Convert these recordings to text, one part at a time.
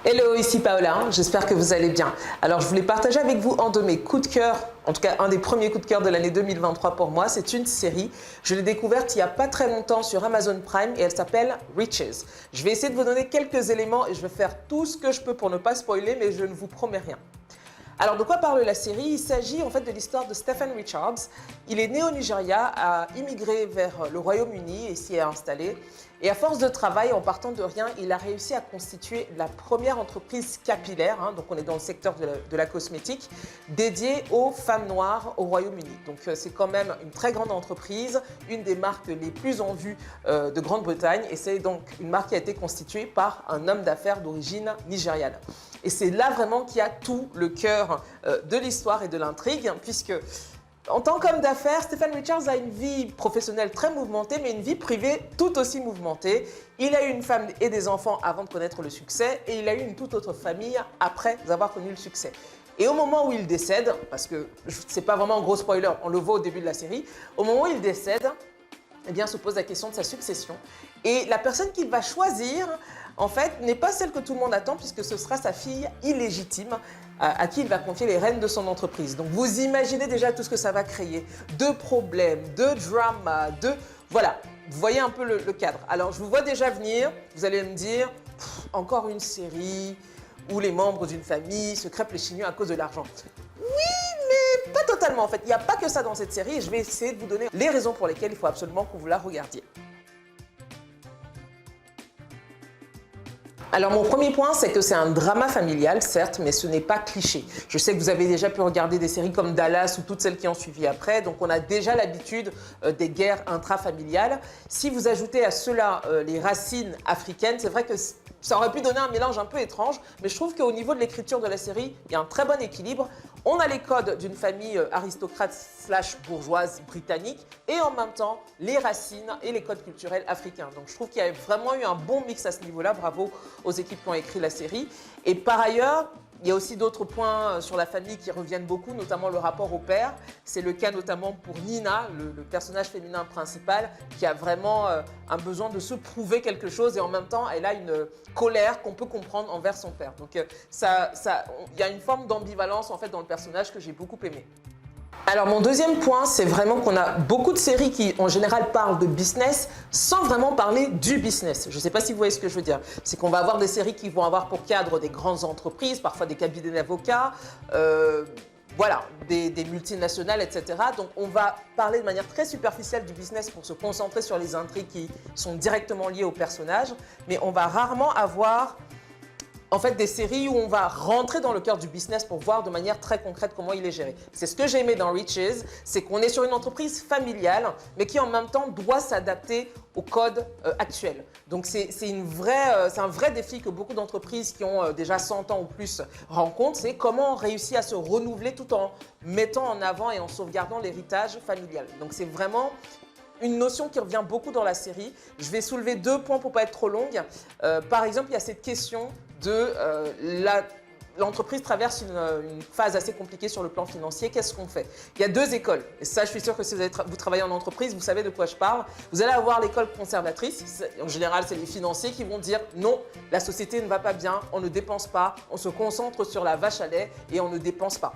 Hello, ici Paola, j'espère que vous allez bien. Alors je voulais partager avec vous un de mes coups de cœur, en tout cas un des premiers coups de cœur de l'année 2023 pour moi. C'est une série, je l'ai découverte il n'y a pas très longtemps sur Amazon Prime et elle s'appelle Riches. Je vais essayer de vous donner quelques éléments et je vais faire tout ce que je peux pour ne pas spoiler, mais je ne vous promets rien. Alors de quoi parle la série? Il s'agit en fait de l'histoire de Stephen Richards. Il est né au Nigeria, a immigré vers le Royaume-Uni et s'y est installé. Et à force de travail, en partant de rien, il a réussi à constituer la première entreprise capillaire, donc on est dans le secteur de la cosmétique, dédiée aux femmes noires au Royaume-Uni. Donc c'est quand même une très grande entreprise, une des marques les plus en vue de Grande-Bretagne et c'est donc une marque qui a été constituée par un homme d'affaires d'origine nigériane. Et c'est là vraiment qu'il y a tout le cœur de l'histoire et de l'intrigue, puisque en tant qu'homme d'affaires, Stephen Richards a une vie professionnelle très mouvementée, mais une vie privée tout aussi mouvementée. Il a eu une femme et des enfants avant de connaître le succès, et il a eu une toute autre famille après avoir connu le succès. Et au moment où il décède, parce que c'est pas vraiment un gros spoiler, on le voit au début de la série, au moment où il décède, eh bien, se pose la question de sa succession. Et la personne qu'il va choisir, en fait, n'est pas celle que tout le monde attend, puisque ce sera sa fille illégitime à qui il va confier les rênes de son entreprise. Donc, vous imaginez déjà tout ce que ça va créer, de problèmes, de drama, Voilà, vous voyez un peu le cadre. Alors, je vous vois déjà venir, vous allez me dire, encore une série où les membres d'une famille se crêpent les chignons à cause de l'argent. Oui, mais pas totalement en fait. Il n'y a pas que ça dans cette série et je vais essayer de vous donner les raisons pour lesquelles il faut absolument que vous la regardiez. Alors mon premier point, c'est que c'est un drama familial, certes, mais ce n'est pas cliché. Je sais que vous avez déjà pu regarder des séries comme Dallas ou toutes celles qui ont suivi après, donc on a déjà l'habitude des guerres intrafamiliales. Si vous ajoutez à cela les racines africaines, c'est vrai que ça aurait pu donner un mélange un peu étrange, mais je trouve qu'au niveau de l'écriture de la série, il y a un très bon équilibre. On a les codes d'une famille aristocrate / bourgeoise britannique et en même temps les racines et les codes culturels africains. Donc je trouve qu'il y a vraiment eu un bon mix à ce niveau-là. Bravo aux équipes qui ont écrit la série. Et par ailleurs, il y a aussi d'autres points sur la famille qui reviennent beaucoup, notamment le rapport au père. C'est le cas notamment pour Nina, le personnage féminin principal, qui a vraiment un besoin de se prouver quelque chose et en même temps, elle a une colère qu'on peut comprendre envers son père. Donc il y a une forme d'ambivalence en fait dans le personnage que j'ai beaucoup aimé. Alors mon deuxième point, c'est vraiment qu'on a beaucoup de séries qui en général parlent de business sans vraiment parler du business. Je ne sais pas si vous voyez ce que je veux dire. C'est qu'on va avoir des séries qui vont avoir pour cadre des grandes entreprises, parfois des cabinets d'avocats, voilà, des multinationales, etc. Donc on va parler de manière très superficielle du business pour se concentrer sur les intrigues qui sont directement liées aux personnages, mais on va rarement avoir en fait des séries où on va rentrer dans le cœur du business pour voir de manière très concrète comment il est géré. C'est ce que j'ai aimé dans Riches, c'est qu'on est sur une entreprise familiale, mais qui en même temps doit s'adapter au code actuel. Donc c'est un vrai défi que beaucoup d'entreprises qui ont déjà 100 ans ou plus rencontrent, c'est comment on réussit à se renouveler tout en mettant en avant et en sauvegardant l'héritage familial. Donc c'est vraiment une notion qui revient beaucoup dans la série. Je vais soulever 2 points pour ne pas être trop longue. Par exemple, il y a cette question de l'entreprise traverse une phase assez compliquée sur le plan financier. Qu'est-ce qu'on fait? Il y a 2 écoles. Et ça, je suis sûre que si vous travaillez en entreprise, vous savez de quoi je parle. Vous allez avoir l'école conservatrice. En général, c'est les financiers qui vont dire non, la société ne va pas bien, on ne dépense pas, on se concentre sur la vache à lait et on ne dépense pas.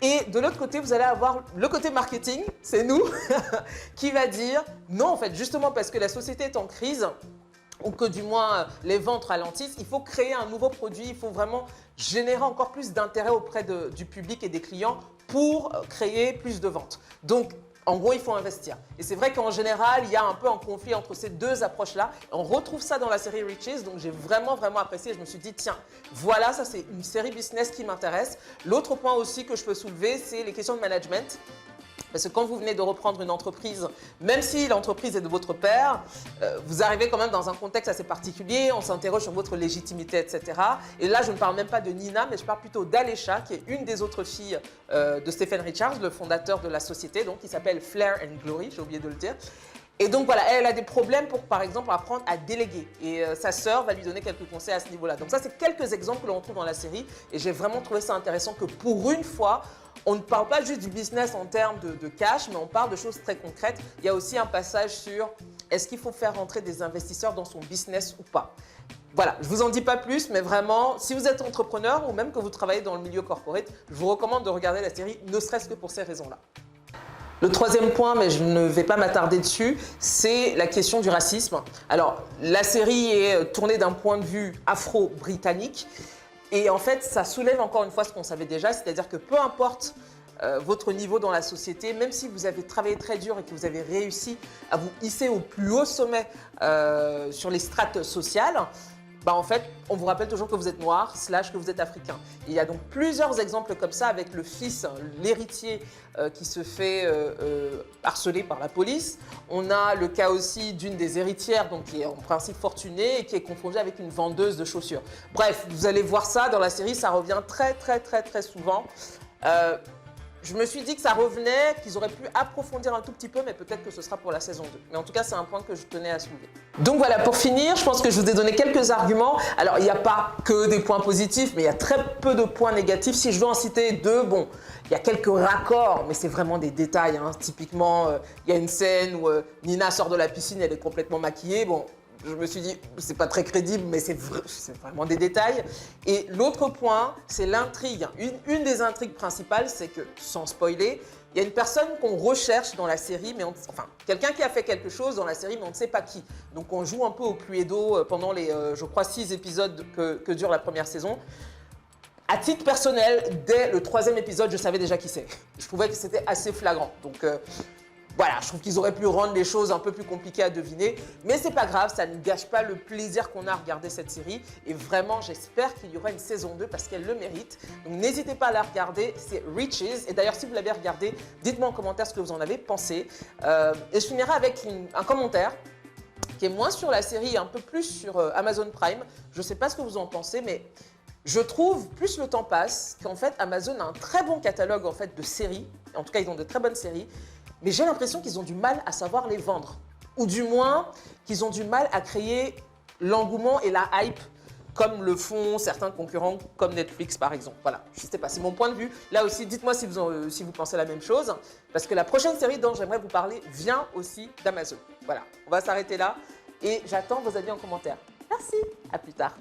Et de l'autre côté, vous allez avoir le côté marketing, c'est nous, qui va dire non, en fait, justement parce que la société est en crise, ou que du moins les ventes ralentissent, il faut créer un nouveau produit, il faut vraiment générer encore plus d'intérêt auprès du public et des clients pour créer plus de ventes. Donc, en gros, il faut investir. Et c'est vrai qu'en général, il y a un peu un conflit entre ces 2 approches-là. On retrouve ça dans la série Riches, donc j'ai vraiment apprécié. Je me suis dit, tiens, voilà, ça c'est une série business qui m'intéresse. L'autre point aussi que je peux soulever, c'est les questions de management. Parce que quand vous venez de reprendre une entreprise, même si l'entreprise est de votre père, vous arrivez quand même dans un contexte assez particulier, on s'interroge sur votre légitimité, etc. Et là, je ne parle même pas de Nina, mais je parle plutôt d'Alesha, qui est une des autres filles de Stephen Richards, le fondateur de la société, donc qui s'appelle Flair and Glory, j'ai oublié de le dire. Et donc voilà, elle a des problèmes pour, par exemple, apprendre à déléguer. Et sa sœur va lui donner quelques conseils à ce niveau-là. Donc ça, c'est quelques exemples que l'on trouve dans la série. Et j'ai vraiment trouvé ça intéressant que pour une fois, on ne parle pas juste du business en termes de cash, mais on parle de choses très concrètes. Il y a aussi un passage sur est-ce qu'il faut faire rentrer des investisseurs dans son business ou pas. Voilà, je ne vous en dis pas plus, mais vraiment, si vous êtes entrepreneur ou même que vous travaillez dans le milieu corporate, je vous recommande de regarder la série, ne serait-ce que pour ces raisons-là. Le troisième point, mais je ne vais pas m'attarder dessus, c'est la question du racisme. Alors, la série est tournée d'un point de vue afro-britannique et en fait, ça soulève encore une fois ce qu'on savait déjà, c'est-à-dire que peu importe votre niveau dans la société, même si vous avez travaillé très dur et que vous avez réussi à vous hisser au plus haut sommet sur les strates sociales, bah en fait, on vous rappelle toujours que vous êtes noir, / que vous êtes africain. Il y a donc plusieurs exemples comme ça avec le fils, l'héritier qui se fait harceler par la police. On a le cas aussi d'une des héritières, donc qui est en principe fortunée et qui est confondue avec une vendeuse de chaussures. Bref, vous allez voir ça dans la série, ça revient très souvent. Je me suis dit que ça revenait, qu'ils auraient pu approfondir un tout petit peu, mais peut-être que ce sera pour la saison 2. Mais en tout cas, c'est un point que je tenais à soulever. Donc voilà, pour finir, je pense que je vous ai donné quelques arguments. Alors, il n'y a pas que des points positifs, mais il y a très peu de points négatifs. Si je dois en citer deux, bon, il y a quelques raccords, mais c'est vraiment des détails. Hein. Typiquement, il y a une scène où Nina sort de la piscine, elle est complètement maquillée. Bon, je me suis dit, c'est pas très crédible, mais c'est vraiment des détails. Et l'autre point, c'est l'intrigue. Une des intrigues principales, c'est que, sans spoiler, il y a une personne qu'on recherche dans la série, mais enfin, quelqu'un qui a fait quelque chose dans la série, mais on ne sait pas qui. Donc on joue un peu au Cluedo pendant les, je crois, 6 épisodes que dure la première saison. À titre personnel, dès le 3e épisode, je savais déjà qui c'est. Je trouvais que c'était assez flagrant. Donc voilà, je trouve qu'ils auraient pu rendre les choses un peu plus compliquées à deviner. Mais c'est pas grave, ça ne gâche pas le plaisir qu'on a à regarder cette série. Et vraiment, j'espère qu'il y aura une saison 2 parce qu'elle le mérite. Donc n'hésitez pas à la regarder, c'est Riches. Et d'ailleurs, si vous l'avez regardé, dites-moi en commentaire ce que vous en avez pensé. Et je finirai avec un commentaire qui est moins sur la série et un peu plus sur Amazon Prime. Je ne sais pas ce que vous en pensez, mais je trouve, plus le temps passe, qu'en fait, Amazon a un très bon catalogue en fait, de séries. En tout cas, ils ont de très bonnes séries. Mais j'ai l'impression qu'ils ont du mal à savoir les vendre. Ou du moins, qu'ils ont du mal à créer l'engouement et la hype comme le font certains concurrents comme Netflix par exemple. Voilà, je ne sais pas, c'est mon point de vue. Là aussi, dites-moi si vous pensez la même chose. Parce que la prochaine série dont j'aimerais vous parler vient aussi d'Amazon. Voilà, on va s'arrêter là et j'attends vos avis en commentaire. Merci, à plus tard.